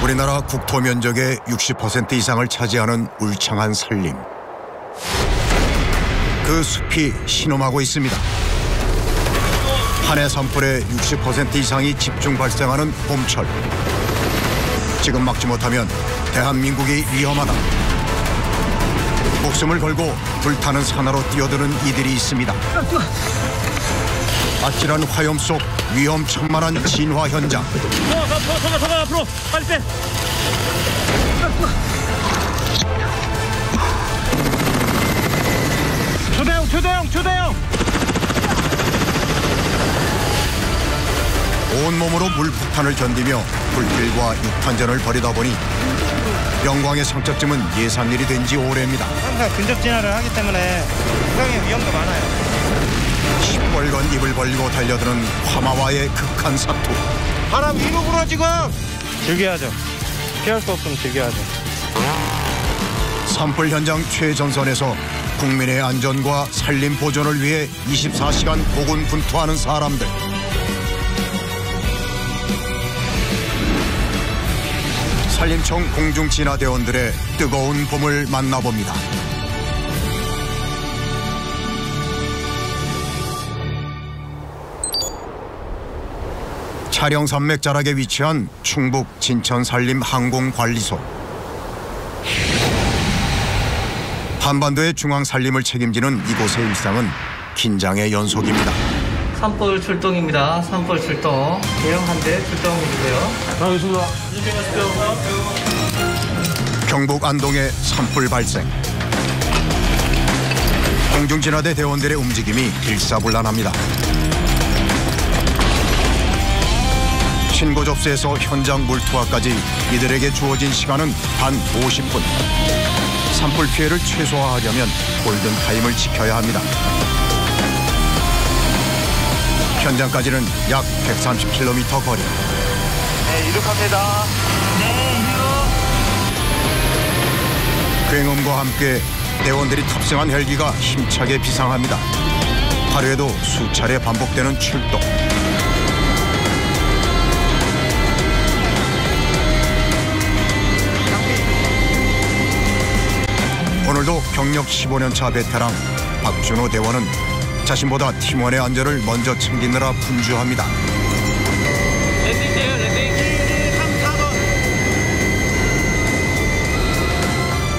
우리나라 국토 면적의 60% 이상을 차지하는 울창한 산림. 그 숲이 신음하고 있습니다. 한 해 산불의 60% 이상이 집중 발생하는 봄철. 지금 막지 못하면 대한민국이 위험하다. 목숨을 걸고 불타는 산화로 뛰어드는 이들이 있습니다. 아찔한 화염 속 위험천만한 진화 현장. 서가 앞으로 빨리 빼. 초대형. 온몸으로 물폭탄을 견디며 불길과 육탄전을 벌이다 보니 영광의 상처쯤은 예산일이 된 지 오래입니다. 항상 근접 진화를 하기 때문에 상당히 위험도 많아요. 시뻘건 입을 벌리고 달려드는 화마와의 극한 사투. 바람 위로 불어 지금. 즐겨야죠. 피할 수 없으면 즐겨야죠. 산불 현장 최전선에서 국민의 안전과 산림 보존을 위해 24시간 고군분투하는 사람들. 산림청 공중진화대원들의 뜨거운 봄을 만나봅니다. 차령 산맥 자락에 위치한 충북 진천 산림 항공관리소. 한반도의 중앙 산림을 책임지는 이곳의 일상은 긴장의 연속입니다. 산불 출동입니다. 산불 출동. 대형 한 대 출동해주세요. 알겠습니다. 경북 안동의 산불 발생. 공중진화대 대원들의 움직임이 일사불란합니다. 신고 접수에서 현장 물투하까지 이들에게 주어진 시간은 단 50분. 산불 피해를 최소화하려면 골든타임을 지켜야 합니다. 현장까지는 약 130km 거리. 네, 이륙합니다. 굉음과 함께 대원들이 탑승한 헬기가 힘차게 비상합니다. 하루에도 수차례 반복되는 출동. 오늘도 경력 15년차 베테랑 박준호 대원은 자신보다 팀원의 안전을 먼저 챙기느라 분주합니다. 랜딩돼요, 랜딩. 3,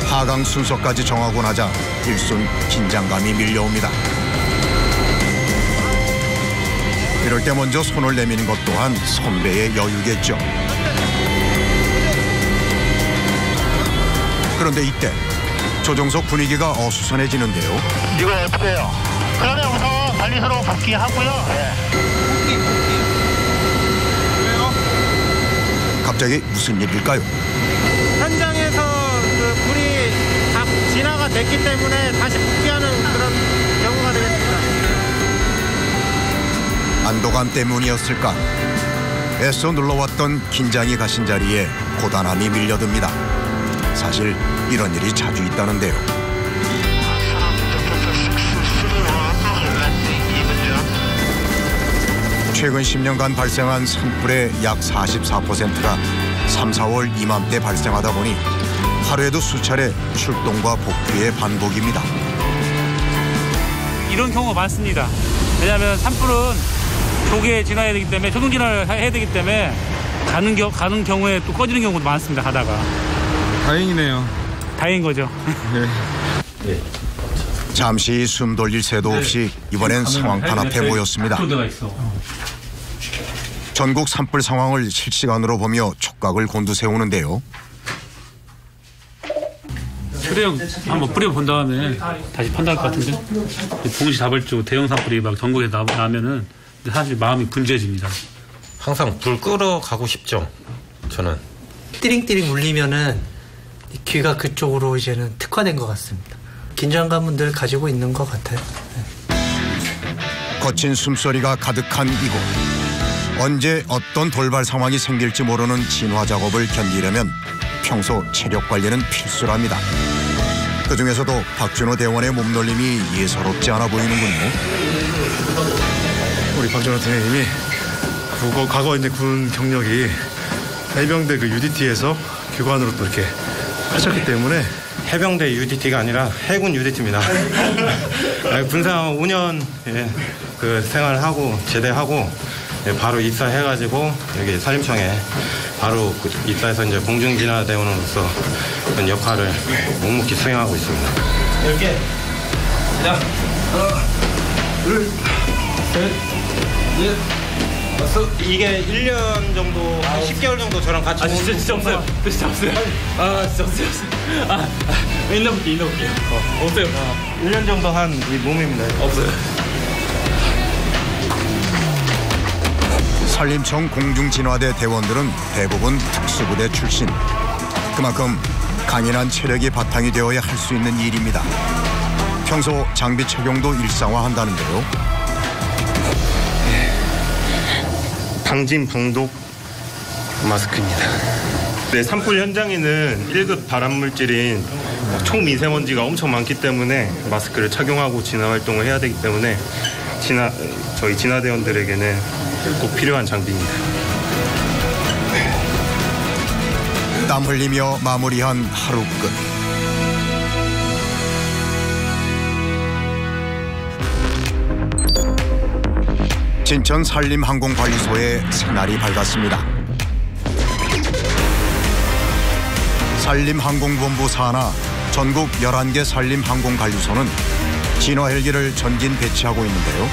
4번. 하강 순서까지 정하고 나자 일순 긴장감이 밀려옵니다. 이럴 때 먼저 손을 내미는 것 또한 선배의 여유겠죠. 그런데 이때 조종석 분위기가 어수선해지는데요. 이거 어떻게 해요? 그러면 우선 관리소로 복귀하고요. 네. 왜요? 갑자기 무슨 일일까요? 현장에서 그 불이 다 진화가 됐기 때문에 다시 복귀하는 그런 경우가 되겠습니다. 안도감 때문이었을까? 애써 눌러왔던 긴장이 가신 자리에 고단함이 밀려듭니다. 사실 이런 일이 자주 있다는데요. 최근 10년간 발생한 산불의 약 44%가 3, 4월 이맘때 발생하다 보니 하루에도 수차례 출동과 복귀의 반복입니다. 이런 경우가 많습니다. 왜냐하면 산불은 조기에 진화해야 되기 때문에 초동 진화를 해야 되기 때문에 가는 경우에 또 꺼지는 경우도 많습니다. 하다가. 다행이네요. 다행인 거죠. 네. 잠시 숨 돌릴 새도 없이 이번엔 상황판 앞에 모였습니다. 전국 산불 상황을 실시간으로 보며 촉각을 곤두세우는데요. 초대형 한번 뿌려본 다음에 다시 판단할 것 같은데 동시다발적 대형 산불이 막 전국에 나면은 사실 마음이 분주해집니다. 항상 불 끌어가고 싶죠. 저는 띠링띠링 울리면은 귀가 그쪽으로 이제는 특화된 것 같습니다. 긴장감은 늘 가지고 있는 것 같아요. 네. 거친 숨소리가 가득한 이곳. 언제 어떤 돌발 상황이 생길지 모르는 진화 작업을 견디려면 평소 체력 관리는 필수랍니다. 그중에서도 박준호 대원의 몸놀림이 예사롭지 않아 보이는군요. 우리 박준호 대원님이 과거 이제 군 경력이 해병대 그 UDT에서 교관으로 또 이렇게 하셨기 때문에 해병대 UDT가 아니라 해군 UDT입니다. 군상 5년 그 생활하고 제대하고 바로 입사해가지고 여기 산림청에 바로 입사해서 이제 공중진화대원으로서 그런 역할을 묵묵히 수행하고 있습니다. 10개. 자, 하나, 둘, 셋, 넷, 다섯. 이게 1년 정도, 한 10개월 정도 저랑 같이 진짜 없어요. 진짜 없어요. 진짜 없어요. 인어볼게요. 없어요. 1년 정도 한 이 몸입니다. 없어요. 산림청 공중진화대 대원들은 대부분 특수부대 출신. 그만큼 강인한 체력이 바탕이 되어야 할 수 있는 일입니다. 평소 장비 착용도 일상화한다는데요. 방진 방독 마스크입니다. 네, 산불 현장에는 1급 발암물질인 초미세먼지가 엄청 많기 때문에 마스크를 착용하고 진화 활동을 해야 되기 때문에 저희 진화대원들에게는 꼭 필요한 장비입니다. 땀 흘리며 마무리한 하루 끝. 진천 산림항공관리소에 새날이 밝았습니다. 산림항공본부 산하 전국 11개 산림항공관리소는 진화 헬기를 전진 배치하고 있는데요.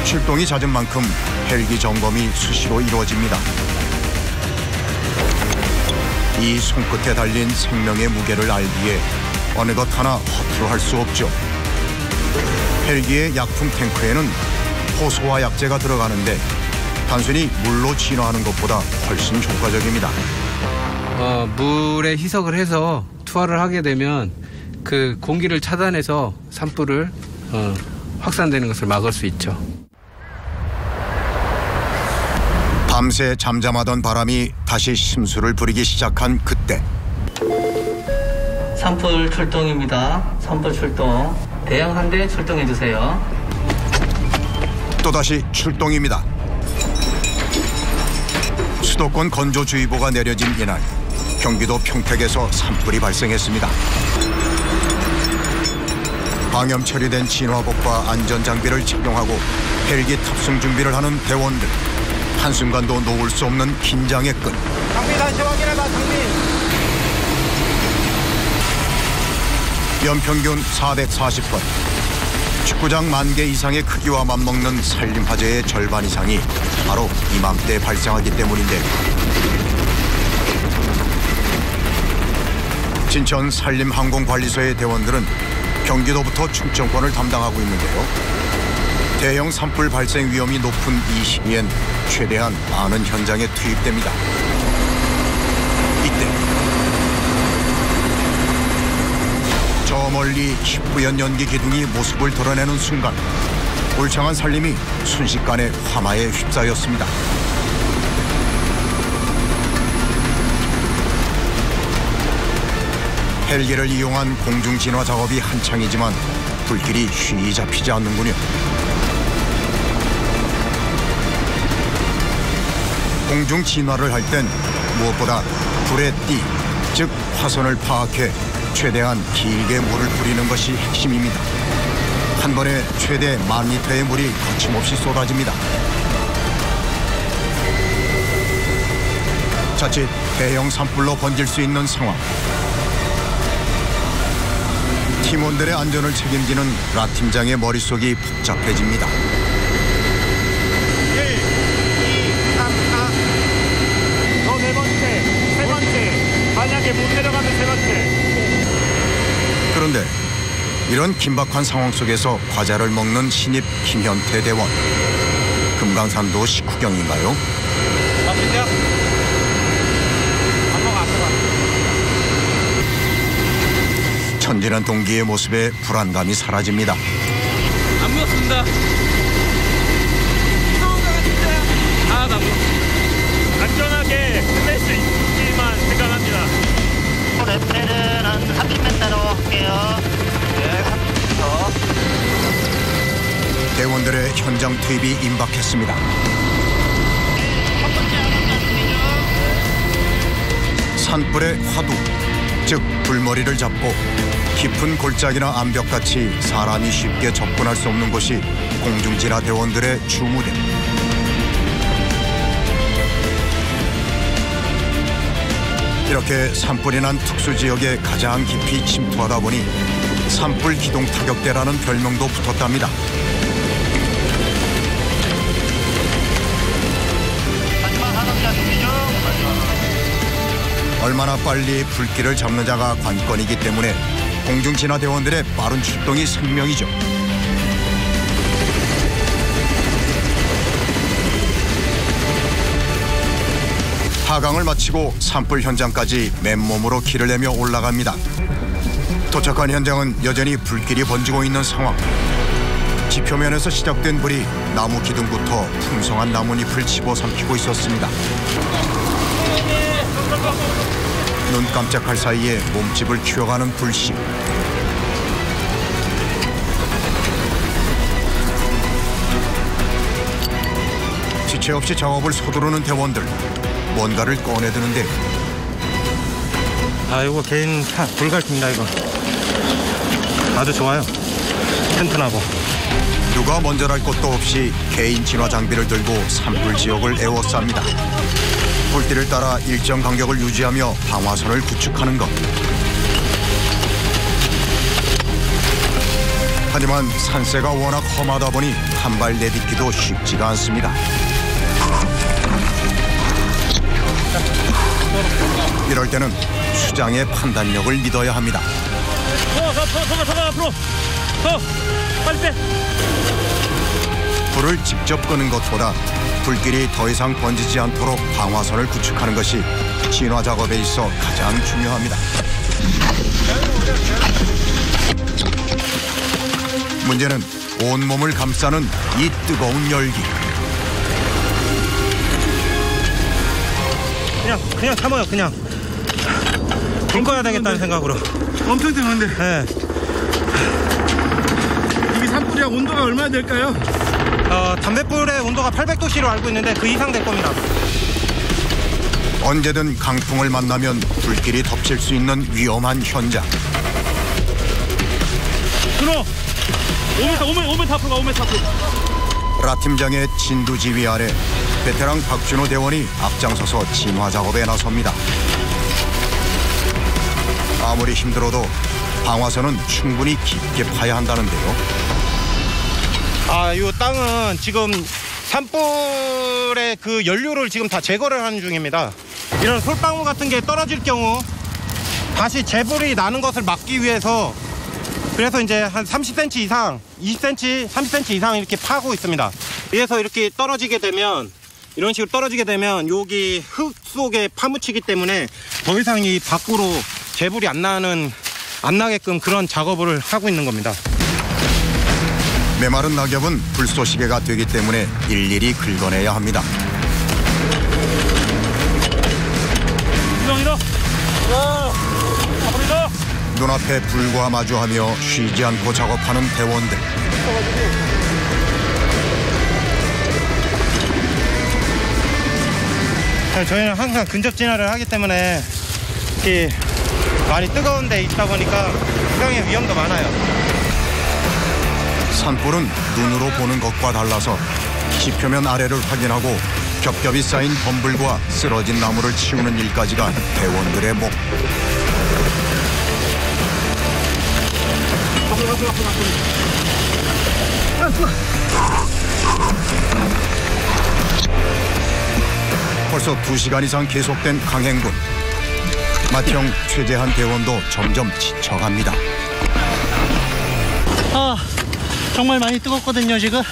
출동이 잦은 만큼 헬기 점검이 수시로 이루어집니다. 이 손끝에 달린 생명의 무게를 알기에 어느 것 하나 허투루 할 수 없죠. 헬기의 약품 탱크에는 호소화 약재가 들어가는데 단순히 물로 진화하는 것보다 훨씬 효과적입니다. 물에 희석을 해서 투하를 하게 되면 그 공기를 차단해서 산불을 확산되는 것을 막을 수 있죠. 밤새 잠잠하던 바람이 다시 심수를 부리기 시작한 그때 산불 출동입니다. 산불 출동. 대형 한 대 출동해 주세요. 또다시 출동입니다. 수도권 건조주의보가 내려진 이날 경기도 평택에서 산불이 발생했습니다. 방염 처리된 진화복과 안전장비를 착용하고 헬기 탑승 준비를 하는 대원들. 한순간도 놓을 수 없는 긴장의 끈. 장비 다시 확인해봐, 장비. 연평균 440번. 축구장 10,000개 이상의 크기와 맞먹는 산림 화재의 절반 이상이 바로 이맘때 발생하기 때문인데요. 진천 산림항공관리소의 대원들은 경기도부터 충청권을 담당하고 있는데요. 대형 산불 발생 위험이 높은 이 시기엔 최대한 많은 현장에 투입됩니다. 이때 저 멀리 희뿌연 연기 기둥이 모습을 드러내는 순간 울창한 산림이 순식간에 화마에 휩싸였습니다. 헬기를 이용한 공중진화 작업이 한창이지만 불길이 쉬이 잡히지 않는군요. 공중진화를 할 땐 무엇보다 불의 띠, 즉 화선을 파악해 최대한 길게 물을 뿌리는 것이 핵심입니다. 한 번에 최대 10,000리터의 물이 거침없이 쏟아집니다. 자칫 대형 산불로 번질 수 있는 상황. 팀원들의 안전을 책임지는 라 팀장의 머릿속이 복잡해집니다. 1, 2, 3, 4. 너 네 번째, 세 번째. 만약에 못 내려가면 세 번째. 그런데 이런 긴박한 상황 속에서 과자를 먹는 신입 김현태 대원. 금강산도 식후경인가요? 맞습니다. 안 먹어. 천진한 동기의 모습에 불안감이 사라집니다. 안 먹었습니다. 하나도 안 먹었습니다. 안전하게 끝낼 수 있기만 생각합니다. 레벨은 한 30m로 할게요. 네, 30m. 대원들의 현장 투입이 임박했습니다. 첫 번째 알았다, 산불의 화두, 즉 불머리를 잡고 깊은 골짜기나 암벽같이 사람이 쉽게 접근할 수 없는 곳이 공중진화 대원들의 주무대. 이렇게 산불이 난 특수지역에 가장 깊이 침투하다 보니 산불 기동 타격대라는 별명도 붙었답니다. 얼마나 빨리 불길을 잡는 자가 관건이기 때문에 공중진화대원들의 빠른 출동이 생명이죠. 하강을 마치고 산불 현장까지 맨몸으로 길을 내며 올라갑니다. 도착한 현장은 여전히 불길이 번지고 있는 상황. 지표면에서 시작된 불이 나무 기둥부터 풍성한 나뭇잎을 집어삼키고 있었습니다. 눈 깜짝할 사이에 몸집을 키워가는 불씨. 지체 없이 작업을 서두르는 대원들. 뭔가를 꺼내드는데. 이거 개인 불갈입니다. 이거 아주 좋아요. 튼튼하고. 누가 먼저랄 것도 없이 개인 진화 장비를 들고 산불 지역을 에워쌉니다. 불길을 따라 일정 간격을 유지하며 방화선을 구축하는 것. 하지만 산세가 워낙 험하다 보니 한 발 내딛기도 쉽지가 않습니다. 이럴 때는 수장의 판단력을 믿어야 합니다. 앞으로. 빨리 빼. 불을 직접 끄는 것보다 불길이 더 이상 번지지 않도록 방화선을 구축하는 것이 진화 작업에 있어 가장 중요합니다. 문제는 온몸을 감싸는 이 뜨거운 열기. 그냥 참아요. 그냥 불 꺼야 되겠다는 생각으로. 엄청 뜨거운데. 네. 이게 산불이랑 온도가 얼마나 될까요? 담뱃불의 온도가 800도씨로 알고 있는데 그 이상 될 겁니다. 언제든 강풍을 만나면 불길이 덮칠 수 있는 위험한 현장. 들어. 5m 앞으로 가. 5m 앞으로. 라 팀장의 진두지휘 아래 베테랑 박준호 대원이 앞장서서 진화 작업에 나섭니다. 아무리 힘들어도 방화선은 충분히 깊게 파야 한다는데요. 이 땅은 지금 산불의 그 연료를 지금 다 제거를 하는 중입니다. 이런 솔방울 같은 게 떨어질 경우 다시 재불이 나는 것을 막기 위해서, 그래서 이제 한 30cm 이상, 20cm, 30cm 이상 이렇게 파고 있습니다. 위에서 이렇게 떨어지게 되면, 이런 식으로 떨어지게 되면 여기 흙 속에 파묻히기 때문에 더 이상 이 밖으로 재불이 안 나게끔 그런 작업을 하고 있는 겁니다. 메마른 낙엽은 불쏘시개가 되기 때문에 일일이 긁어내야 합니다. 수정이다. 앞으로. 눈앞에 불과 마주하며 쉬지 않고 작업하는 대원들. 저희는 항상 근접 진화를 하기 때문에 이렇게 많이 뜨거운 데 있다 보니까 수상의 위험도 많아요. 산불은 눈으로 보는 것과 달라서 지표면 아래를 확인하고 겹겹이 쌓인 범불과 쓰러진 나무를 치우는 일까지가 대원들의 목. 벌써 2시간 이상 계속된 강행군. 맏형 최재한 대원도 점점 지쳐갑니다. 정말 많이 뜨겁거든요. 지금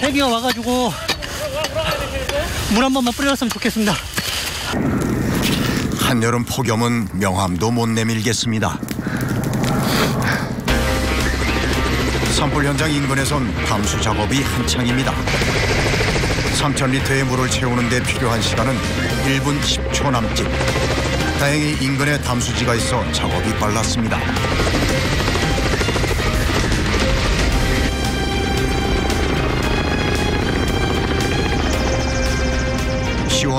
헬기가 와가지고 물 한 번만 뿌려줬으면 좋겠습니다. 한여름 폭염은 명함도 못 내밀겠습니다. 산불 현장 인근에선 담수 작업이 한창입니다. 3,000리터의 물을 채우는 데 필요한 시간은 1분 10초 남짓. 다행히 인근에 담수지가 있어 작업이 빨랐습니다.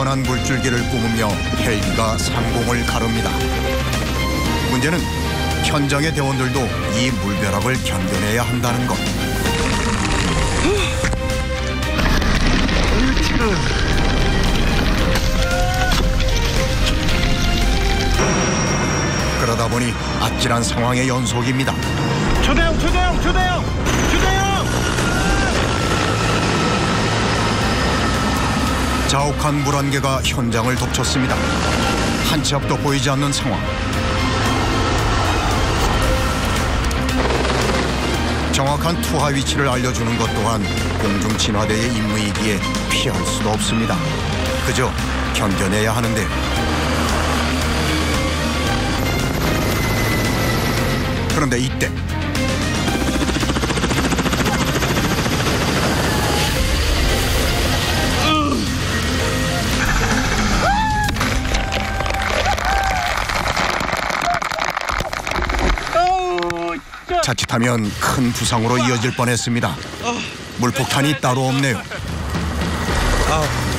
시원한 물줄기를 뿜으며 헬기가 상공을 가릅니다. 문제는 현장의 대원들도 이 물벼락을 견뎌내야 한다는 것. 그러다 보니 아찔한 상황의 연속입니다. 초대형! 자욱한 물 안개가 현장을 덮쳤습니다. 한 치 앞도 보이지 않는 상황. 정확한 투하 위치를 알려주는 것 또한 공중진화대의 임무이기에 피할 수도 없습니다. 그저 견뎌내야 하는데 그런데 이때 자칫하면 큰 부상으로 이어질 뻔했습니다. 물폭탄이 따로 없네요.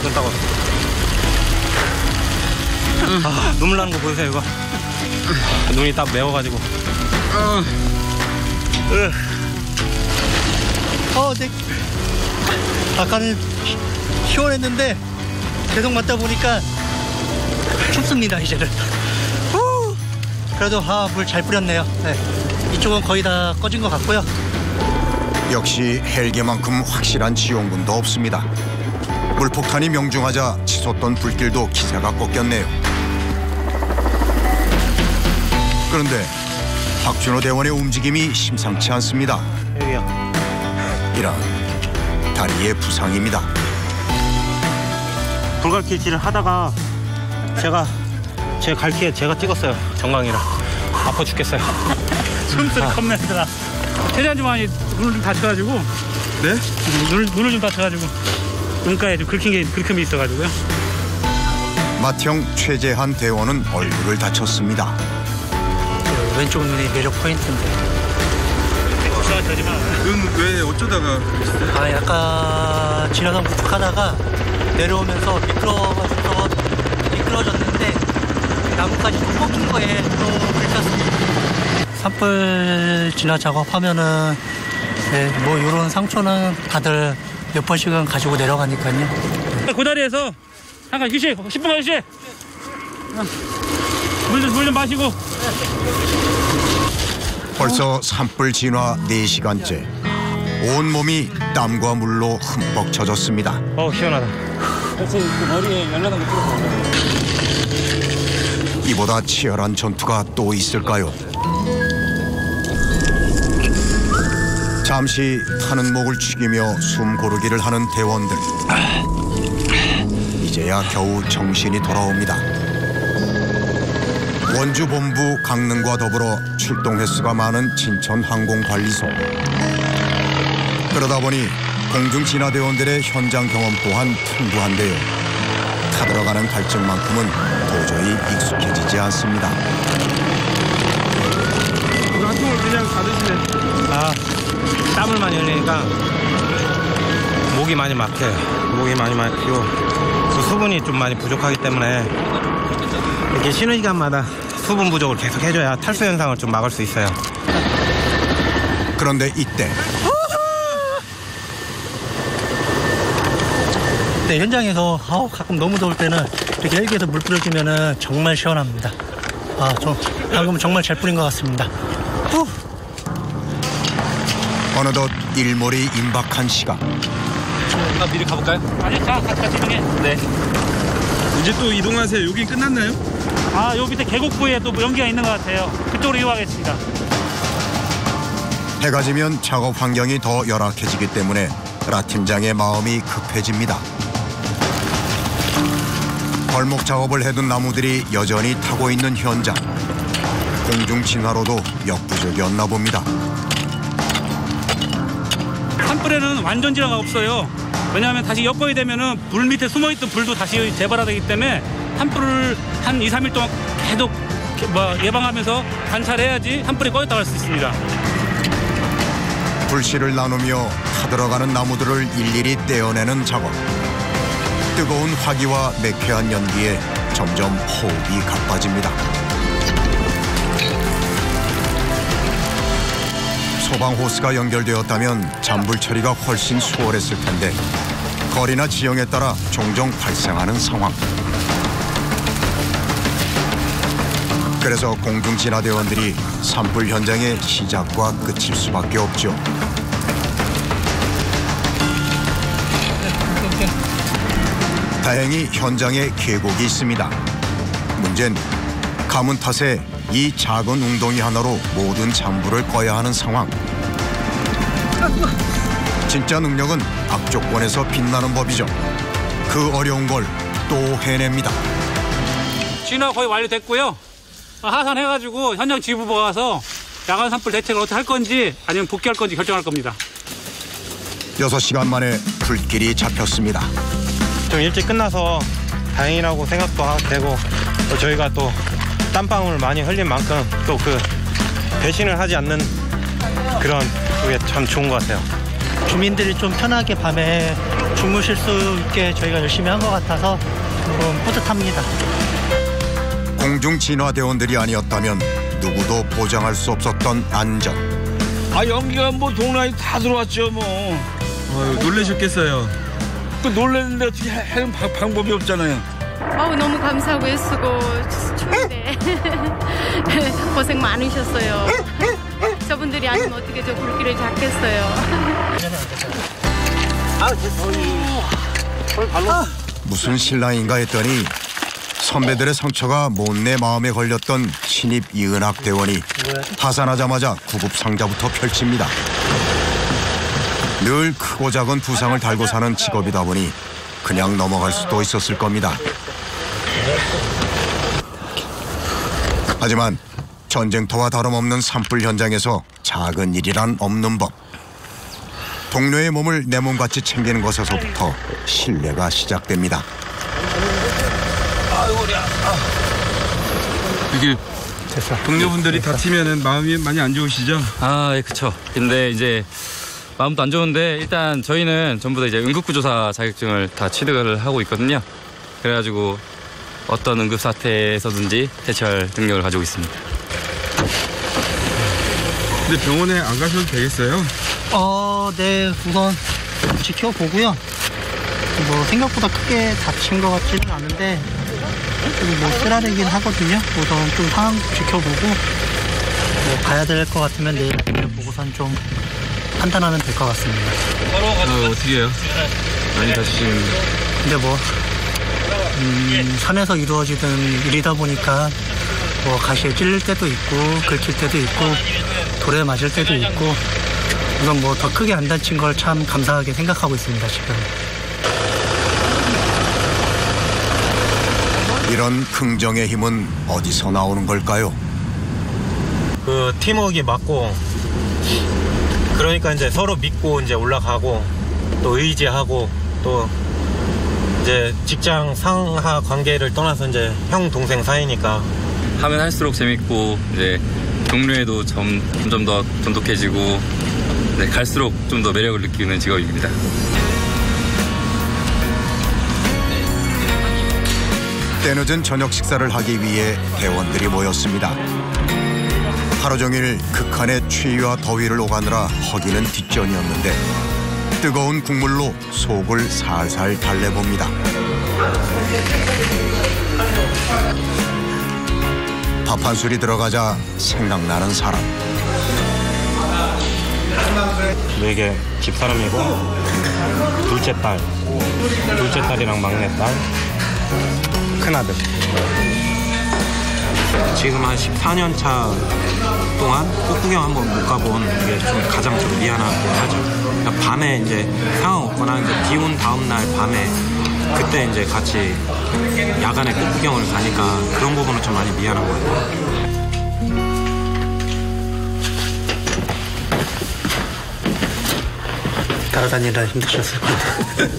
눈 따가워. 눈물 나는 거 보이세요 이거? 눈이 딱 매워가지고. 네. 아까는 시원했는데 계속 맞다 보니까 춥습니다 이제는. 그래도 물 잘 뿌렸네요. 네. 이쪽은 거의 다 꺼진 것 같고요. 역시 헬기만큼 확실한 지원군도 없습니다. 물폭탄이 명중하자 치솟던 불길도 기세가 꺾였네요. 그런데 박준호 대원의 움직임이 심상치 않습니다. 여기요. 이런 다리의 부상입니다. 불갈길질을 하다가 제 갈퀴에 제가 찍었어요. 정강이랑. 아파 죽겠어요. 숨소리 겁나더라. 최대한 좀 많이 눈을 좀 다쳐가지고. 네? 눈을 좀 다쳐가지고 눈가에 좀 긁힘이 있어가지고요. 맏형 최재한 대원은 얼굴을 다쳤습니다. 왼쪽 눈이 매력 포인트인데. 눈 왜 어쩌다가 그랬어요? 약간 지나선 부축하다가 내려오면서 미끄러졌는데 나뭇가지 좀 꺾인 거에 또 긁혔습니다. 산불 진화 작업하면은 뭐 이런 상처는 다들 몇 번씩은 가지고 내려가니까요. 그 자리에서 잠깐 휴식, 10분만 휴식. 물 좀 마시고. 벌써 산불 진화 4시간째. 온몸이 땀과 물로 흠뻑 젖었습니다. 시원하다. 머리에 열나던 거 뿌렸어. 이보다 치열한 전투가 또 있을까요? 잠시 타는 목을 축이며 숨 고르기를 하는 대원들. 이제야 겨우 정신이 돌아옵니다. 원주 본부 강릉과 더불어 출동 횟수가 많은 진천항공관리소. 그러다 보니 공중진화대원들의 현장 경험 또한 풍부한데요. 타들어가는 갈증만큼은 도저히 익숙해지지 않습니다. 한 통을 그냥 다 드시네. 땀을 많이 흘리니까 목이 많이 막혀요. 목이 많이 막히고 그 수분이 좀 많이 부족하기 때문에 이렇게 쉬는 시간마다 수분 부족을 계속 해줘야 탈수 현상을 좀 막을 수 있어요. 그런데 이때 네, 현장에서 가끔 너무 더울 때는 이렇게 헬기에서 물 뿌려주면은 정말 시원합니다. 방금 정말 잘 뿌린 것 같습니다. 어느덧 일몰이 임박한 시각. 미리 가볼까요? 아니, 같이 이동해. 네. 이제 또 이동하세요. 여긴 끝났나요? 요 밑에 계곡부에 또 연기가 있는 것 같아요. 그쪽으로 이동하겠습니다. 해가 지면 작업 환경이 더 열악해지기 때문에 라 팀장의 마음이 급해집니다. 벌목 작업을 해둔 나무들이 여전히 타고 있는 현장. 공중 진화로도 역부족이었나 봅니다. 산불에는 완전 진화가 없어요. 왜냐하면 다시 여건이 되면은 불 밑에 숨어있던 불도 다시 재발하기 때문에 산불을 한 2, 3일 동안 계속 예방하면서 관찰해야지 산불이 꺼졌다 할 수 있습니다. 불씨를 나누며 타들어가는 나무들을 일일이 떼어내는 작업. 뜨거운 화기와 매캐한 연기에 점점 호흡이 가빠집니다. 소방호스가 연결되었다면 잔불 처리가 훨씬 수월했을 텐데 거리나 지형에 따라 종종 발생하는 상황. 그래서 공중진화대원들이 산불 현장의 시작과 끝일 수밖에 없죠. 다행히 현장에 계곡이 있습니다. 문제는 가문 탓에 이 작은 웅덩이 하나로 모든 잔불을 꺼야 하는 상황. 진짜 능력은 악조건에서 빛나는 법이죠. 그 어려운 걸 또 해냅니다. 진화 거의 완료됐고요. 하산해가지고 현장 지휘부가 가서 야간 산불 대책을 어떻게 할 건지 아니면 복귀할 건지 결정할 겁니다. 6시간 만에 불길이 잡혔습니다. 좀 일찍 끝나서 다행이라고 생각도 되고 또 저희가 또 땀방울 많이 흘린 만큼 또 그 배신을 하지 않는 그런 그게 참 좋은 것 같아요. 주민들이 좀 편하게 밤에 주무실 수 있게 저희가 열심히 한 것 같아서 좀 뿌듯합니다. 공중진화대원들이 아니었다면 누구도 보장할 수 없었던 안전. 연기가 뭐 동네에 다 들어왔죠 뭐. 놀라셨겠어요. 그 놀랐는데 어떻게 하는 방법이 없잖아요. 너무 감사하고 애쓰고 추운데 고생 많으셨어요. 저분들이 아니면 어떻게 저 불길을 잡겠어요. 무슨 신랑인가 했더니 선배들의 상처가 못내 마음에 걸렸던 신입 이은학 대원이 하산하자마자 구급 상자부터 펼칩니다. 늘 크고 작은 부상을 달고 사는 직업이다 보니 그냥 넘어갈 수도 있었을 겁니다. 하지만 전쟁터와 다름없는 산불 현장에서 작은 일이란 없는 법. 동료의 몸을 내 몸같이 챙기는 것에서부터 신뢰가 시작됩니다. 이게 동료분들이 다치면은 마음이 많이 안 좋으시죠? 그쵸. 근데 이제 마음도 안 좋은데 일단 저희는 전부 다 이제 응급구조사 자격증을 다 취득을 하고 있거든요. 그래가지고 어떤 응급 사태에서든지 대처할 능력을 가지고 있습니다. 근데 병원에 안 가셔도 되겠어요? 네, 우선 지켜보고요. 뭐 생각보다 크게 다친 것 같지는 않은데 뭐 쓰라리긴 하거든요. 우선 좀 상황 지켜보고 뭐 가야 될 것 같으면 내일 보고선 좀 판단하면 될 것 같습니다. 어떻게 해요? 많이 다치시는데. 근데 뭐 산에서 이루어지는 일이다 보니까 뭐 가시에 찔릴 때도 있고 긁힐 때도 있고 돌에 맞을 때도 있고 우선 뭐 더 크게 안 다친 걸 참 감사하게 생각하고 있습니다 지금. 이런 긍정의 힘은 어디서 나오는 걸까요? 그 팀워크가 맞고 그러니까 이제 서로 믿고 이제 올라가고 또 의지하고 또 이제 직장 상하 관계를 떠나서 이제 형 동생 사이니까 하면 할수록 재밌고 이제 동료애도 점점 더 돈독해지고 갈수록 좀 더 매력을 느끼는 직업입니다. 때늦은 저녁 식사를 하기 위해 대원들이 모였습니다. 하루 종일 극한의 추위와 더위를 오가느라 허기는 뒷전이었는데 뜨거운 국물로 속을 살살 달래봅니다. 밥 한 술이 들어가자 생각나는 사람. 이게 집사람이고 둘째 딸이랑 막내딸 큰아들. 지금 한 14년 차 동안 꽃구경 한번 못 가본 게 좀 가장 좀 미안하긴 하죠. 밤에 이제 상황 없거나 이제 비 온 다음 날 밤에 그때 이제 같이 야간에 꽃구경을 가니까 그런 부분은 좀 많이 미안한 것 같아요. 따라다니느라 힘드셨을 것 같아요.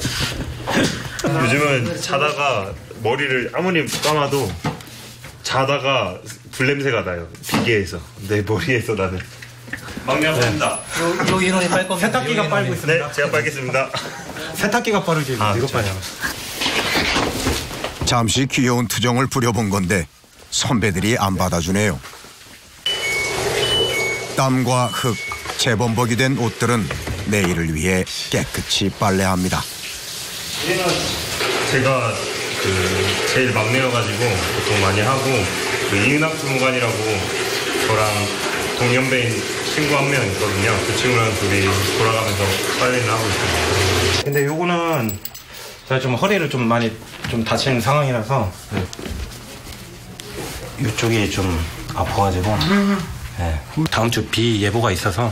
요즘은 자다가 머리를 아무리 감아도 자다가 불냄새가 나요. 비계에서. 내 머리에서 나는. 막내 합니다. 요 인원이 빨 겁니다. 세탁기가 빨고 있습니다. 네, 제가 빨겠습니다. 세탁기가 빠르지. 이거 빨리. 잠시 귀여운 투정을 부려본 건데 선배들이 안 받아주네요. 땀과 흙, 재범벅이 된 옷들은 내일을 위해 깨끗이 빨래합니다. 얘는 제가 제일 막내여가지고 보통 많이 하고 이은학 주무관이라고 저랑 동년배인 친구 한 명 있거든요. 그 친구랑 둘이 돌아가면서 빨래를 하고 있습니다. 근데 요거는 제가 좀 허리를 좀 많이 다친 상황이라서 이쪽이 좀 아파가지고 네. 다음 주 비 예보가 있어서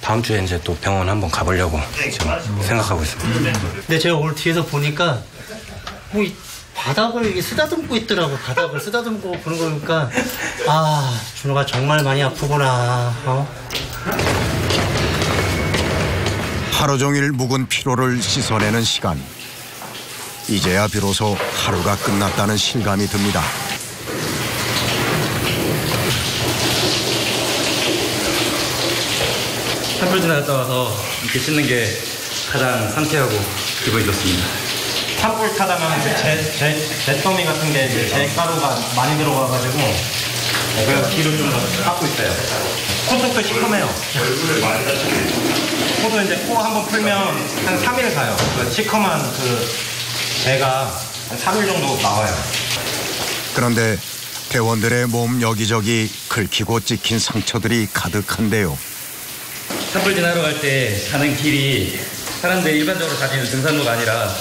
다음 주에 이제 또 병원 한번 가보려고 지금 생각하고 있습니다. 근데 제가 오늘 뒤에서 보니까 뭐 바닥을 이게 쓰다듬고 있더라고. 바닥을 쓰다듬고 그런 거 보니까 아, 준호가 정말 많이 아프구나. 하루 종일 묵은 피로를 씻어내는 시간. 이제야 비로소 하루가 끝났다는 실감이 듭니다. 산불 지나갔다 와서 이렇게 씻는 게 가장 상쾌하고 기분이 좋습니다. 산불 타다가 잿더미 같은 게 이제 잿가루가 많이 들어가가지고 그래서 기를 좀 더 깎고 있어요. 코속도 시커매요. 얼굴을 많이 다치네. 코도 이제 코 한번 풀면 한 3일 가요. 그 시커먼 배가 한 3일 정도 나와요. 그런데 대원들의 몸 여기저기 긁히고 찍힌 상처들이 가득한데요. 산불 지나러 갈 때 가는 길이 사람들이 일반적으로 다니는 등산로가 아니라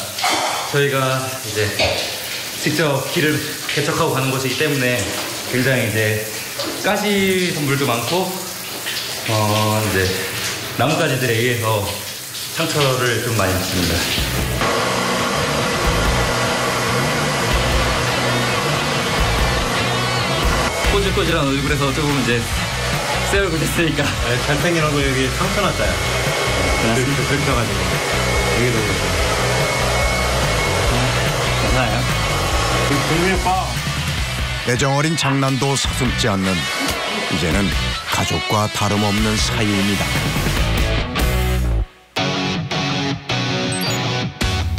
저희가 이제 직접 길을 개척하고 가는 곳이기 때문에 굉장히 이제 가시 선물도 많고 이제 나뭇가지들에 의해서 상처를 좀 많이 받습니다. 꼬질꼬질한 얼굴에서 조금 이제 새 얼굴 됐으니까 잘생긴 얼굴 여기 상처 났어요. 긁혀가지고 여기도 괜찮아요? 동민 오빠 애정어린 장난도 서슴지 않는 이제는 가족과 다름없는 사이입니다.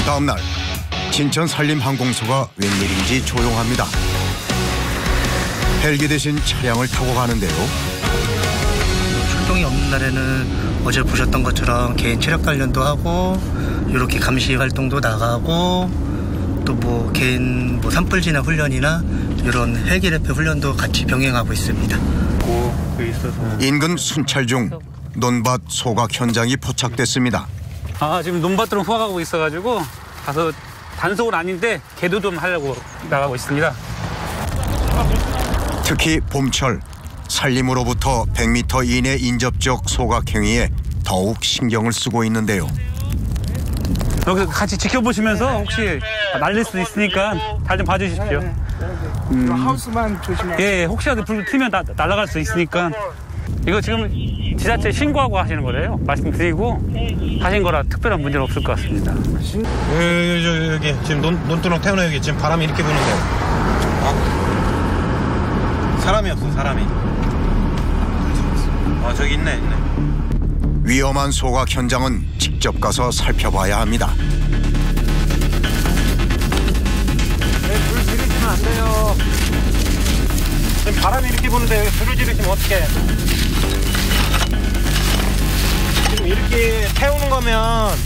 다음 날 진천 산림항공소가 웬일인지 조용합니다. 헬기 대신 차량을 타고 가는데요. 출동이 없는 날에는 어제 보셨던 것처럼 개인 체력 단련도 하고 이렇게 감시 활동도 나가고 또 뭐 개인 산불 진화 훈련이나 이런 헬기 레페 훈련도 같이 병행하고 있습니다. 인근 순찰 중 논밭 소각 현장이 포착됐습니다. 지금 논밭으로 후각하고 있어가지고 가서 단속은 아닌데 개도 좀 하려고 나가고 있습니다. 특히 봄철 산림으로부터 100m 이내 인접적 소각 행위에 더욱 신경을 쓰고 있는데요. 여기 같이 지켜보시면서 혹시 날릴 수도 있으니까 잘 좀 봐주십시오. 하우스만 조심하세요. 예, 혹시라도 불 트면 날아갈 수 있으니까. 이거 지금 지자체 신고하고 하시는 거래요. 말씀드리고 하신 거라 특별한 문제는 없을 것 같습니다. 여기 지금 논두렁 태우는 여기 지금 바람이 이렇게 부는데 사람이 없어. 사람이. 저기 있네. 위험한 소각 현장은 직접 가서 살펴봐야 합니다. 불 지르시면 안 돼요. 지금 바람이 이렇게 부는데 불을 지르시면 어떡해. 지금 이렇게 태우는 거면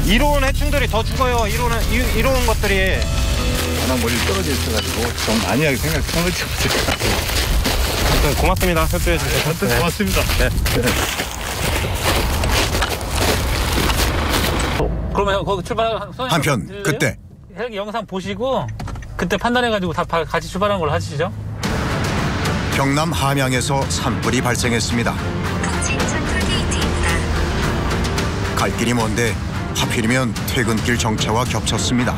이로운 해충들이 더 죽어요. 이로운 것들이. 워낙 멀리 떨어져 있어가지고 좀 안이하게 생각하는 거지. 고맙습니다. 협조해 주셔서. 고맙습니다. 네. 그러면 거기 출발하는 한편 그때 헬기 영상 보시고 그때 판단해가지고 다 같이 출발하는 걸로 하시죠. 경남 함양에서 산불이 발생했습니다. 갈 길이 먼데 하필이면 퇴근길 정체와 겹쳤습니다.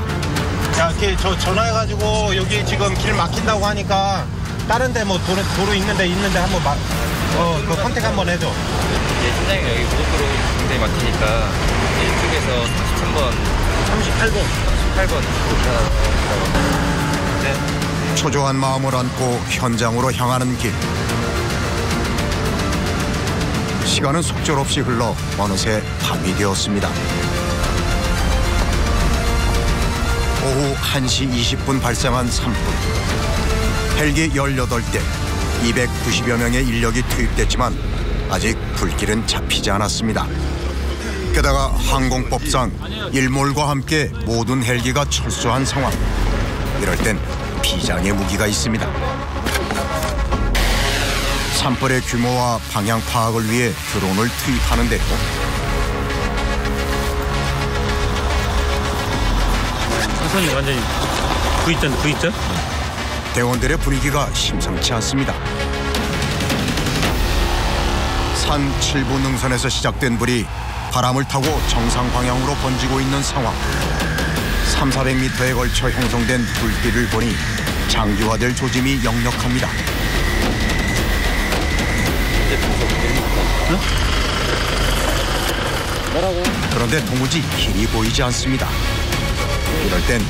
야, 저 전화해가지고 여기 지금 길 막힌다고 하니까 다른 데 뭐 도로 있는데 한번 그 컨택 한번 해줘. 이제 현장이 여기 고속도로 굉장히 막히니까 이쪽에서 38번 네. 초조한 마음을 안고 현장으로 향하는 길. 시간은 속절없이 흘러 어느새 밤이 되었습니다. 오후 1시 20분 발생한 산불. 헬기 18대, 290여 명의 인력이 투입됐지만 아직 불길은 잡히지 않았습니다. 게다가 항공법상 일몰과 함께 모든 헬기가 철수한 상황. 이럴 땐 비장의 무기가 있습니다. 산불의 규모와 방향 파악을 위해 드론을 투입하는데요. 선생님 완전히 V자? 대원들의 분위기가 심상치 않습니다. 산 7부 능선에서 시작된 불이 바람을 타고 정상 방향으로 번지고 있는 상황. 300~400m에 걸쳐 형성된 불길을 보니 장기화될 조짐이 역력합니다. 그런데 도무지 길이 보이지 않습니다. 이럴 땐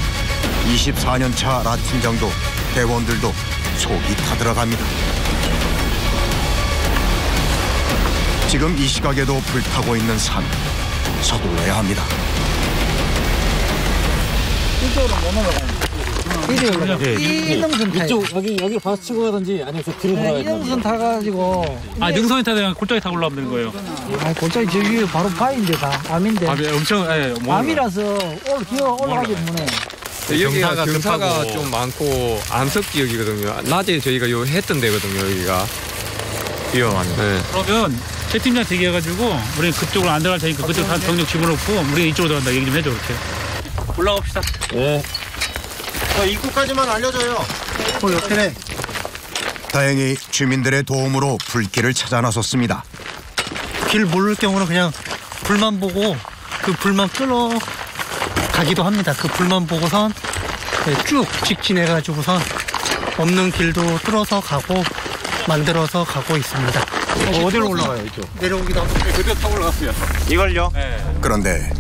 24년차 라 팀장도 대원들도 속이 타들어갑니다. 지금 이 시각에도 불타고 있는 산, 서둘러야 합니다. 이쪽으로 못 올라가요. 이 능선 타요. 이쪽 여기 바스 치고 가든지 아니면 저 뒤로 돌아가야 이 능선 타가지고. 능선에 타야 골짜기 타고 올라오면 되는 거예요. 골짜기 저 위에 바로 바위인데 다 암인데. 엄청 암이라서 기어 올라가기 때문에. 여기가 경사가 좀 많고 암석 지역이거든요. 낮에 저희가 요 했던 데거든요. 여기가 위험하네. 네. 그러면 최 팀장 얘기해가지고 우리 그쪽으로 안 들어갈 테니까 그쪽 다 병력 집어넣고 우리 이쪽으로 들어간다 얘기 좀 해줘. 이렇게 올라갑시다. 네. 입구까지만 알려줘요. 옆에네. 다행히 주민들의 도움으로 불길을 찾아 나섰습니다. 길 모를 경우는 그냥 불만 보고 그 불만 끌어 가기도 합니다. 그 불만 보고선 쭉 직진해가지고선 없는 길도 뚫어서 가고 만들어서 가고 있습니다. 어디로 올라가요, 이쪽? 내려오기도 하고. 그대로 타고 올라갔어요. 이걸요? 네. 그런데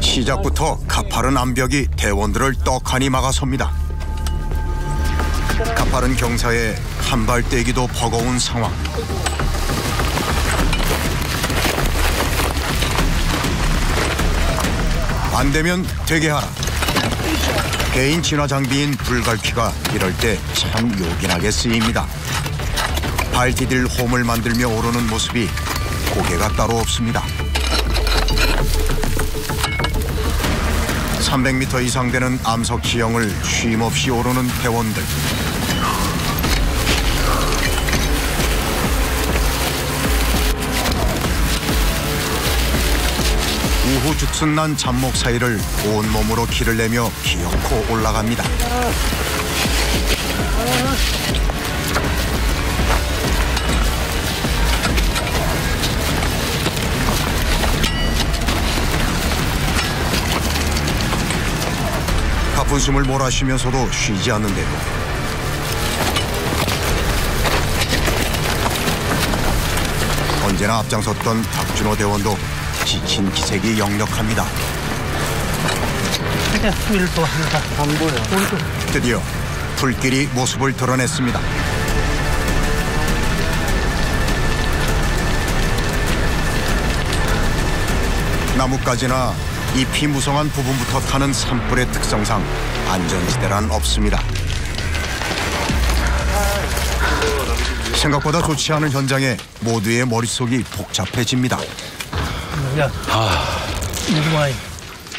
시작부터 가파른 암벽이 대원들을 떡하니 막아섭니다. 가파른 경사에 한 발 떼기도 버거운 상황. 안 되면 되게 하라. 개인 진화 장비인 불갈퀴가 이럴 때 참 요긴하게 쓰입니다. 발 디딜 홈을 만들며 오르는 모습이 고개가 따로 없습니다. 300m 이상 되는 암석 지형을 쉼없이 오르는 대원들. 우후 죽순난 잡목 사이를 온몸으로 길을 내며 기어코 올라갑니다. 가쁜 숨을 몰아쉬면서도 쉬지 않는데요. 언제나 앞장섰던 박준호 대원도 지친 기색이 역력합니다. 안 보여. 드디어 불길이 모습을 드러냈습니다. 나뭇가지나 잎이 무성한 부분부터 타는 산불의 특성상 안전지대란 없습니다. 생각보다 좋지 않은 현장에 모두의 머릿속이 복잡해집니다. 야,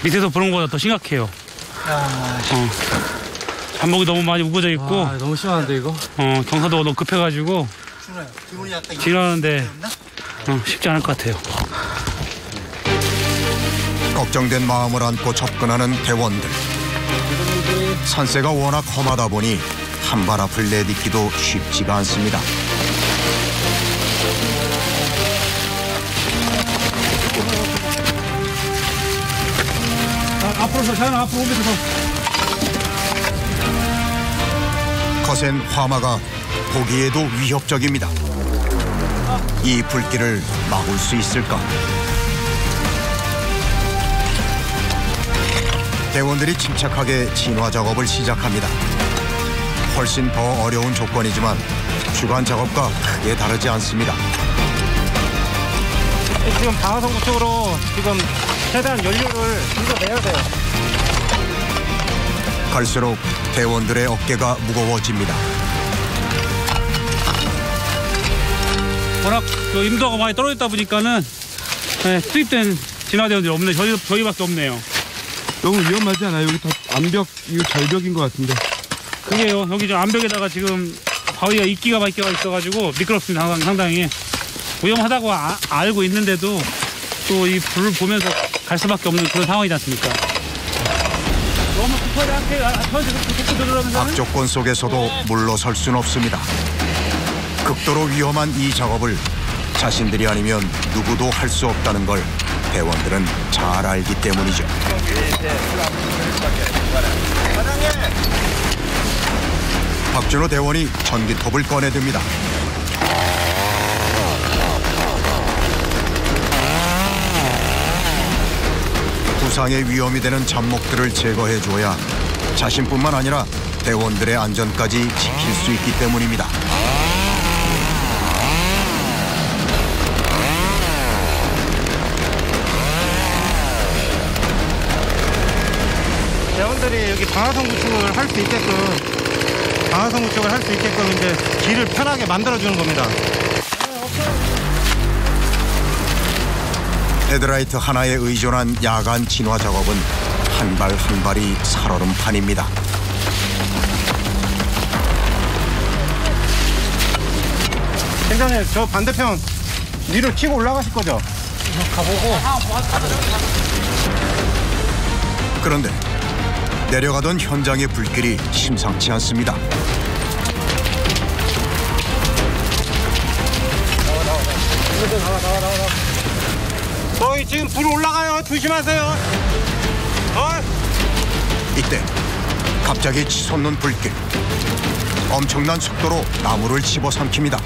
밑에서 보는 것보다 더 심각해요. 잡목이 너무 많이 우거져 있고. 너무 심한데 이거? 경사도가 너무 급해가지고 지나는데 쉽지 않을 것 같아요. 걱정된 마음을 안고 접근하는 대원들. 산세가 워낙 험하다 보니 한 발 앞을 내딛기도 쉽지가 않습니다. 앞으로서 자연 앞으로 오면서 거센 화마가 보기에도 위협적입니다. 이 불길을 막을 수 있을까? 대원들이 침착하게 진화 작업을 시작합니다. 훨씬 더 어려운 조건이지만 주간 작업과 크게 다르지 않습니다. 지금 방어선구 쪽으로 지금 최대한 연료를 이거 내야 돼요. 갈수록 대원들의 어깨가 무거워집니다. 워낙 인도가 많이 떨어졌다 보니까는 투입된 진화대원들이 없네. 저희밖에 없네요. 너무 위험하지 않아요? 여기 다 암벽, 이거 절벽인 것 같은데. 그게요. 여기 저 암벽에다가 지금 바위가 이끼가 있어가지고 미끄럽습니다. 상당히 위험하다고 알고 있는데도 또 이 불을 보면서 갈 수밖에 없는 그런 상황이지 않습니까? 너무 급하지 않게 악조건 속에서도 물러설 순 없습니다. 극도로 위험한 이 작업을 자신들이 아니면 누구도 할 수 없다는 걸 대원들은 잘 알기 때문이죠. 박준호 대원이 전기톱을 꺼내듭니다. 부상의 위험이 되는 잡목들을 제거해 줘야 자신뿐만 아니라 대원들의 안전까지 지킬 수 있기 때문입니다. 대원들이 여기 방화성 구축을 할 수 있게끔 이제 길을 편하게 만들어주는 겁니다. 헤드라이트 하나에 의존한 야간 진화 작업은 한 발 한 발이 살얼음판입니다. 팀장님, 저 반대편 위로 치고 올라가실 거죠? 가보고. 그런데 내려가던 현장의 불길이 심상치 않습니다. 저희 지금 불 올라가요. 조심하세요. 이때 갑자기 치솟는 불길. 엄청난 속도로 나무를 집어삼킵니다.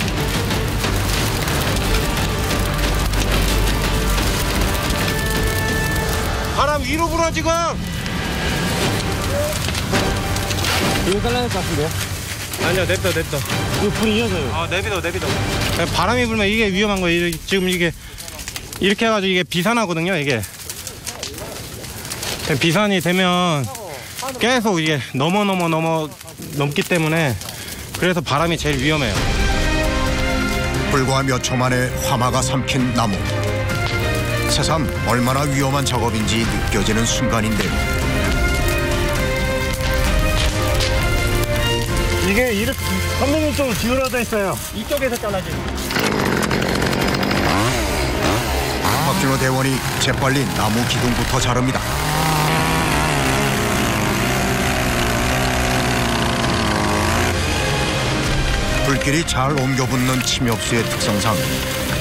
바람 위로 불어 지금. 이거 깔라는 것 같은데요? 아니요, 냅둬. 이거 불이 이어져요. 내비둬. 바람이 불면 이게 위험한 거예요. 지금 이게 이렇게 해가지고 이게 비산하거든요. 이게 비산이 되면 계속 이게 넘기 때문에 그래서 바람이 제일 위험해요. 불과 몇 초 만에 화마가 삼킨 나무. 새삼 얼마나 위험한 작업인지 느껴지는 순간인데요. 이게 이렇게 선배님 쪽으로 기울어져 있어요. 이쪽에서 잘라지. 박준호 대원이 재빨리 나무 기둥부터 자릅니다. 불길이 잘 옮겨붙는 침엽수의 특성상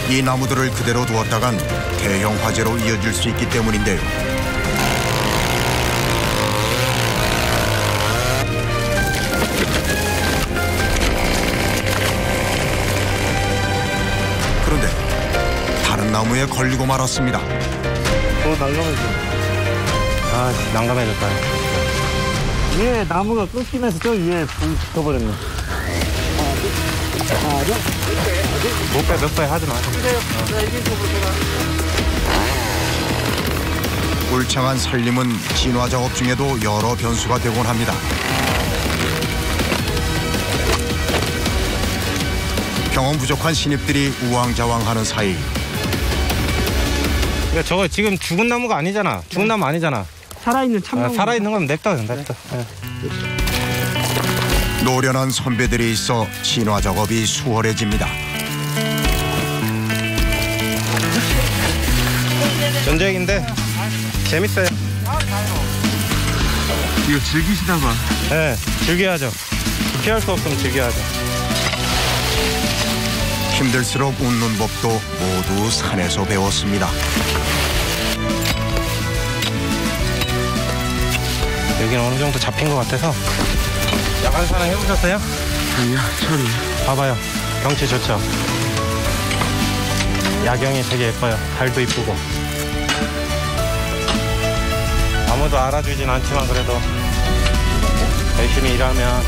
이 나무들을 그대로 두었다간 대형 화재로 이어질 수 있기 때문인데요. 그런데 다른 나무에 걸리고 말았습니다. 난감해졌다. 위에 나무가 끊기면서 저 위에 불 붙어버렸네. 몇 배 하지 마. 울창한 산림은 진화 작업 중에도 여러 변수가 되곤 합니다. 경험 부족한 신입들이 우왕좌왕하는 사이 그러니까 저거 지금 죽은 나무가 아니잖아. 살아있는 참나무. 살아있는 건 냅둬. 노련한 선배들이 있어 진화 작업이 수월해집니다. 전쟁인데 재밌어요. 이거 즐기시나 봐. 네, 즐겨야죠. 피할 수 없으면 즐겨야죠. 힘들수록 웃는 법도 모두 산에서 배웠습니다. 여기는 어느 정도 잡힌 것 같아서. 야간 산행 해보셨어요? 아니요, 처리. 봐봐요. 경치 좋죠? 야경이 되게 예뻐요. 달도 이쁘고. 아무도 알아주진 않지만 그래도 열심히 일하면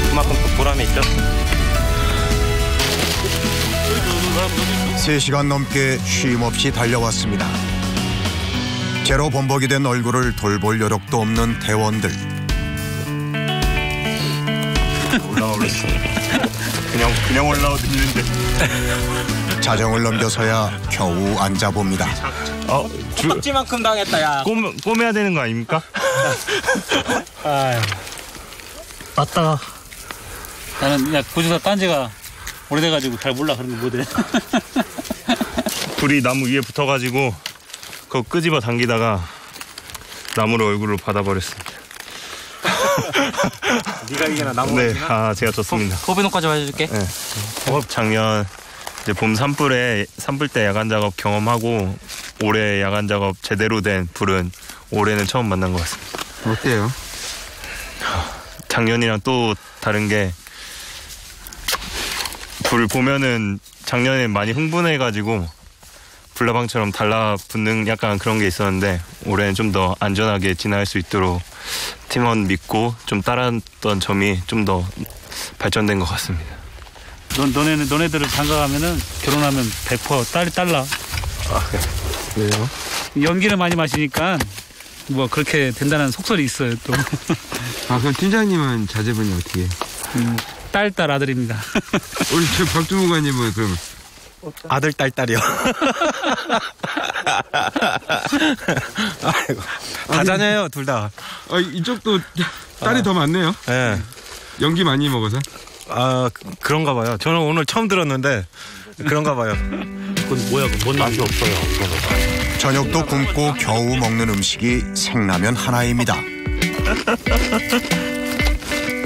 그만큼 또 보람이 있죠. 3시간 넘게 쉼 없이 달려왔습니다. 이제로 범벅이 된 얼굴을 돌볼 여력도 없는 대원들. 올라와 버렸어. 그냥 올라와도 있는데. 자정을 넘겨서야 겨우 앉아봅니다. 턱지만큼 당했다, 야. 꼬매야 되는 거 아닙니까? 아유. 맞다. 나는 그냥 구조사 딴 지가 오래돼가지고 잘 몰라 그런 거 못해. 불이 나무 위에 붙어가지고 그거 끄집어 당기다가 나무로 얼굴을 받아버렸습니다. 네가 이게나 나무. 네, 제가 졌습니다. 소비노까지 해줄게. 네. 작년 이제 봄 산불 때 야간 작업 경험하고 올해 야간 작업 제대로 된 불은 올해는 처음 만난 것 같습니다. 어때요? 작년이랑 또 다른 게 불 보면은 작년에 많이 흥분해가지고 불나방처럼 달라붙는 약간 그런 게 있었는데 올해는 좀 더 안전하게 지나갈 수 있도록 팀원 믿고 좀 따랐던 점이 좀 더 발전된 것 같습니다. 너네들을 장가가면은 결혼하면 100% 딸라. 왜요? 연기를 많이 마시니까 뭐 그렇게 된다는 속설이 있어요 또. 그럼 팀장님은 자제분이 어떻게? 딸 아들입니다. 우리 저 박주무관님은 그럼 아들, 딸이요. 아이고. 다자녀예요, 둘 다. 이쪽도 딸이 더 많네요. 네. 연기 많이 먹어서? 그런가 봐요. 저는 오늘 처음 들었는데 그런가 봐요. 그건 뭐야? 뭔 맛이 없어요. 저녁도 굶고 겨우 먹는 음식이 생라면 하나입니다.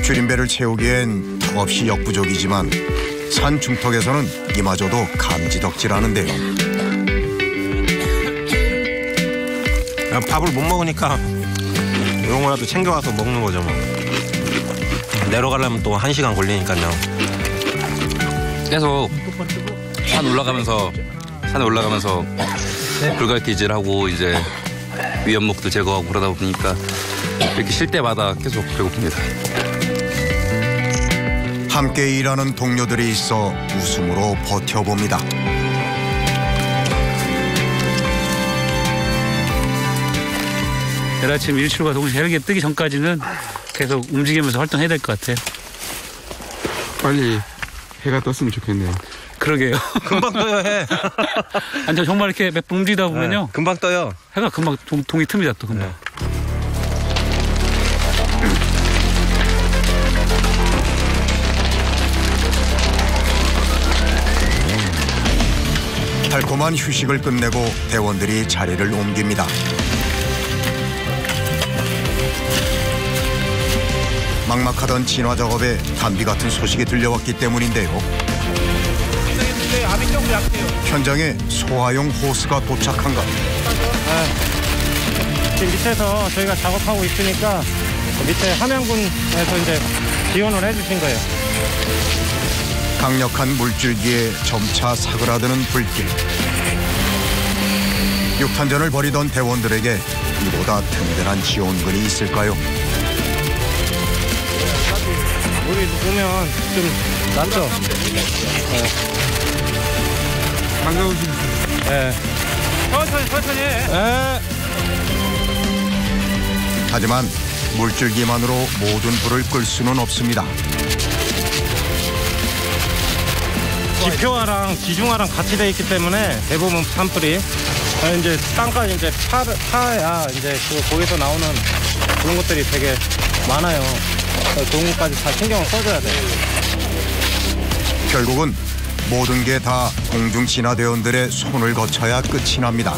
줄임배를 채우기엔 턱없이 역부족이지만 산 중턱에서는 이마저도 감지덕질하는데요. 밥을 못 먹으니까 이런 거라도 챙겨와서 먹는 거죠 뭐. 내려가려면 또 1시간 걸리니까요. 계속 산에 올라가면서 불갈기질하고 이제 위험목도 제거하고 그러다 보니까 이렇게 쉴 때마다 계속 배고픕니다. 함께 일하는 동료들이 있어 웃음으로 버텨봅니다. 내일 아침 일출과 동시에 헬기 뜨기 전까지는 계속 움직이면서 활동해야 될 것 같아요. 빨리 해가 떴으면 좋겠네요. 그러게요. 금방 떠요, 해. 아니, 정말 이렇게 몇 번 움직이다 보면요. 네, 금방 떠요. 해가 금방 동이 틉니다, 또 금방. 달콤한 휴식을 끝내고 대원들이 자리를 옮깁니다. 막막하던 진화 작업에 단비 같은 소식이 들려왔기 때문인데요. 현장에 소화용 호스가 도착한 것. 지금 밑에서 저희가 작업하고 있으니까 밑에 함양군에서 이제 지원을 해주신 거예요. 강력한 물줄기에 점차 사그라드는 불길. 육탄전을 벌이던 대원들에게 이보다 든든한 지원군이 있을까요? 물이 오면 좀 낫죠? 반가우십니다. 네. 천천히. 네. 하지만 물줄기만으로 모든 불을 끌 수는 없습니다. 지표화랑 지중화랑 같이 돼 있기 때문에 대부분 산불이 이제 땅까지 이제 파야 이제 거기서 나오는 그런 것들이 되게 많아요. 그런 것까지 다 신경을 써줘야 돼요. 결국은 모든 게 다 공중 진화대원들의 손을 거쳐야 끝이 납니다.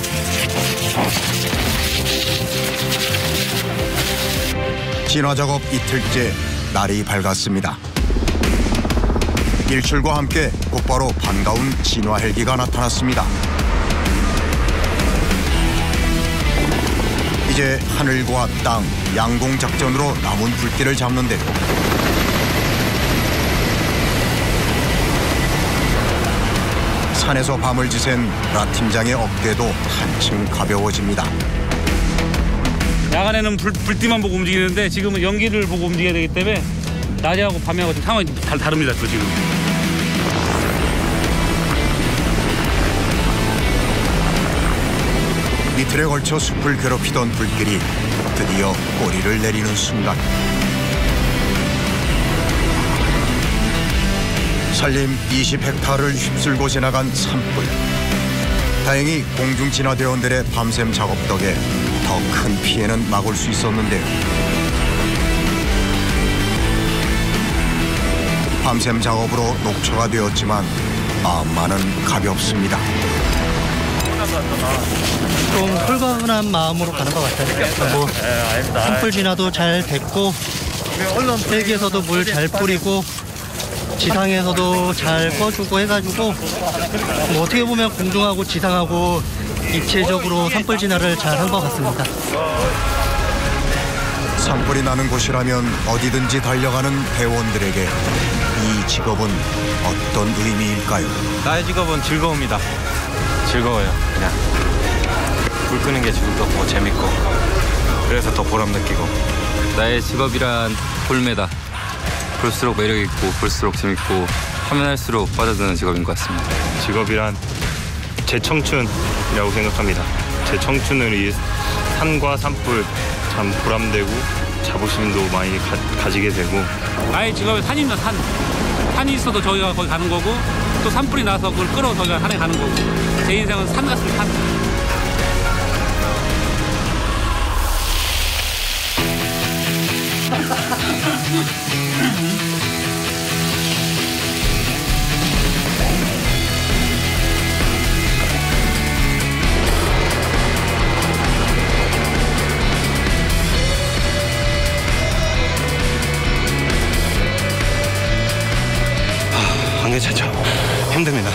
진화 작업 이틀째 날이 밝았습니다. 일출과 함께 곧바로 반가운 진화 헬기가 나타났습니다. 이제 하늘과 땅, 양공 작전으로 남은 불길을 잡는데요. 산에서 밤을 지샌 라 팀장의 어깨도 한층 가벼워집니다. 야간에는 불띠만 보고 움직이는데 지금은 연기를 보고 움직여야 되기 때문에 낮에하고 밤에하고 상황이 다릅니다. 또 지금. 이틀에 걸쳐 숲을 괴롭히던 불길이 드디어 꼬리를 내리는 순간 산림 20헥타르를 휩쓸고 지나간 산불. 다행히 공중 진화대원들의 밤샘 작업 덕에 더 큰 피해는 막을 수 있었는데요. 밤샘 작업으로 녹초가 되었지만 마음만은 가볍습니다. 좀 홀가분한 마음으로 가는 것 같아요. 뭐 산불 진화도 잘 됐고 헬기에서도 물 잘 뿌리고 지상에서도 잘 꺼주고 해가지고 뭐 어떻게 보면 공중하고 지상하고 입체적으로 산불 진화를 잘 한 것 같습니다. 산불이 나는 곳이라면 어디든지 달려가는 대원들에게 이 직업은 어떤 의미일까요? 나의 직업은 즐거움이다. 즐거워요. 그냥 불 끄는 게 즐겁고 재밌고 그래서 더 보람 느끼고. 나의 직업이란 볼매다. 볼수록 매력있고 볼수록 재밌고 하면 할수록 빠져드는 직업인 것 같습니다. 직업이란 제 청춘이라고 생각합니다. 제 청춘을 이 산과 산불 참 보람되고 자부심도 많이 가지게 되고. 나의 직업은 산입니다. 산이 있어도 저희가 거기 가는 거고 또 산불이 나서 그걸 끌어 저희가 산에 가는 거고 제 인생은 산 같습니다. 산. 안 괜찮죠? 힘듭니다.